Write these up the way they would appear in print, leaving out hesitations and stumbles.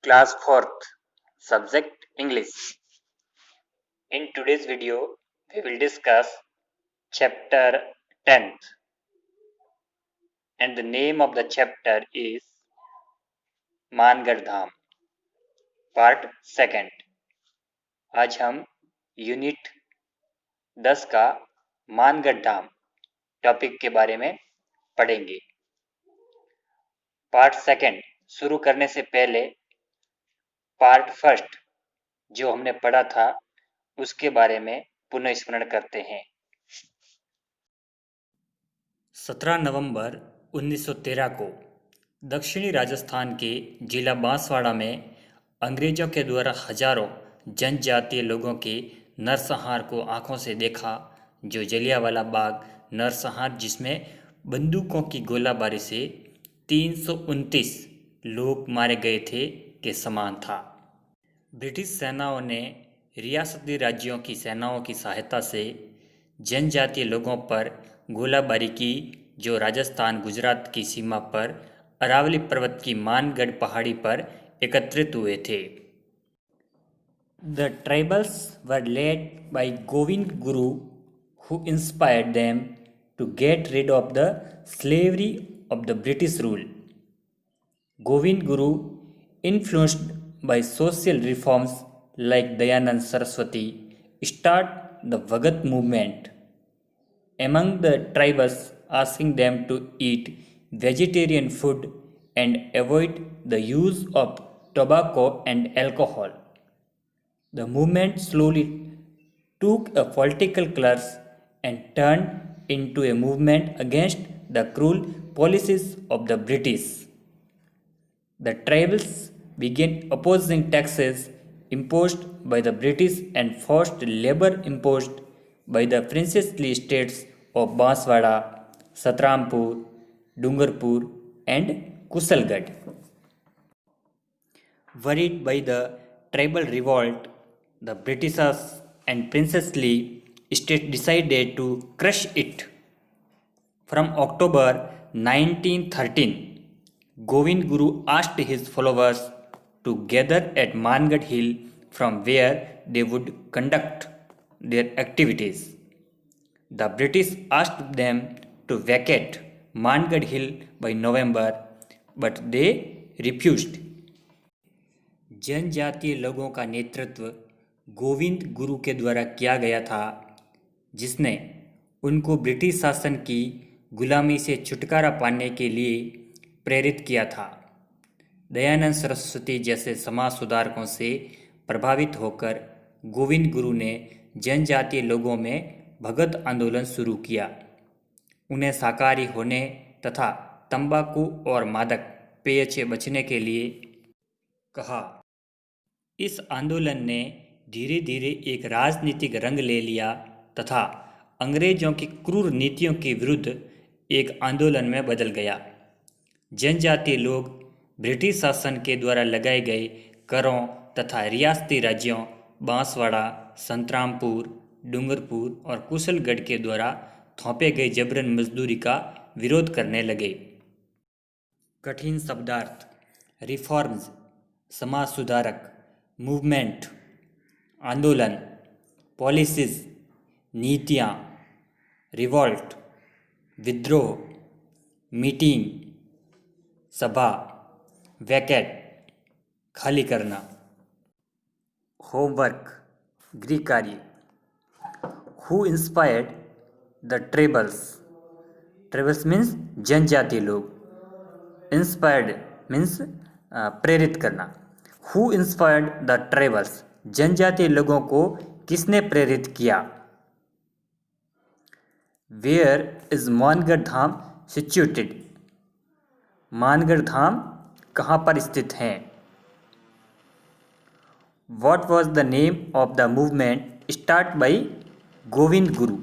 Class 4th, Subject English. In today's video, we will discuss Chapter 10th, and the name of the chapter is Mangarh Dham, Part 2. आज हम unit 10 का मानगढ़ धाम topic के बारे में पढ़ेंगे। Part 2 शुरू करने से पहले पार्ट 1 जो हमने पढ़ा था उसके बारे में पुनः स्मरण करते हैं। 17 नवंबर 1913 को दक्षिणी राजस्थान के जिला बांसवाड़ा में अंग्रेजों के द्वारा हजारों जनजातीय लोगों के नरसंहार को आंखों से देखा, जो जलियांवाला बाग नरसंहार जिसमें बंदूकों की गोलाबारी से 329 लोग मारे गए थे के समान था। ब्रिटिश सेनाओं ने रियासती राज्यों की सेनाओं की सहायता से जनजातीय लोगों पर गोलाबारी की, जो राजस्थान गुजरात की सीमा पर अरावली पर्वत की मानगढ़ पहाड़ी पर एकत्रित हुए थे। The tribals were led by Govind Guru, who inspired them to get rid of the slavery of the British rule. Govind Guru, influenced by social reforms like Dayanand Saraswati, started the Bhagat movement among the tribals, asking them to eat vegetarian food and avoid the use of tobacco and alcohol. The movement slowly took a political colors and turned into a movement against the cruel policies of the British. The tribals began opposing taxes imposed by the British and forced labor imposed by the princely states of Banswada, Satrampur, Dungarpur and Kusalgarh. Worried by the tribal revolt, the Britishers and princely state decided to crush it. From October 1913, Govind Guru asked his followers to gather at Mangarh Hill, from where they would conduct their activities. The British asked them to vacate Mangarh Hill by November, but they refused. जनजातीय लोगों का नेतृत्व गोविंद गुरु के द्वारा किया गया था, जिसने उनको ब्रिटिश शासन की गुलामी से छुटकारा पाने के लिए प्रेरित किया था। दयानंद सरस्वती जैसे समाज सुधारकों से प्रभावित होकर गोविंद गुरु ने जनजातीय लोगों में भगत आंदोलन शुरू किया। उन्हें शाकाहारी होने तथा तंबाकू और मादक पेय से बचने के लिए कहा। इस आंदोलन ने धीरे धीरे एक राजनीतिक रंग ले लिया तथा अंग्रेजों की क्रूर नीतियों के विरुद्ध एक आंदोलन में बदल गया। जनजातीय लोग ब्रिटिश शासन के द्वारा लगाए गए करों तथा रियासती राज्यों बांसवाड़ा, संतरामपुर, डूंगरपुर और कुशलगढ़ के द्वारा थोपे गए जबरन मजदूरी का विरोध करने लगे। कठिन शब्दार्थ: रिफॉर्म्स, समाज सुधारक, मूवमेंट, आंदोलन, पॉलिसीज, नीतियाँ, रिवॉल्ट, विद्रोह, मीटिंग, सभा, वैकेट, खाली करना। होमवर्क, गृह कार्य। Who inspired the tribals? Tribals means जनजातीय लोग। इंस्पायर्ड मीन्स प्रेरित करना। Who inspired the tribals? जनजातीय लोगों को किसने प्रेरित किया? Where is Mangarh Dham situated? Mangarh Dham कहाँ पर स्थित है? What was the name of the movement started by Govind Guru?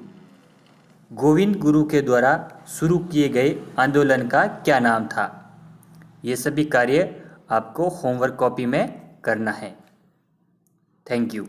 Govind Guru के द्वारा शुरू किए गए आंदोलन का क्या नाम था? ये सभी कार्य आपको होमवर्क कॉपी में करना है। Thank you.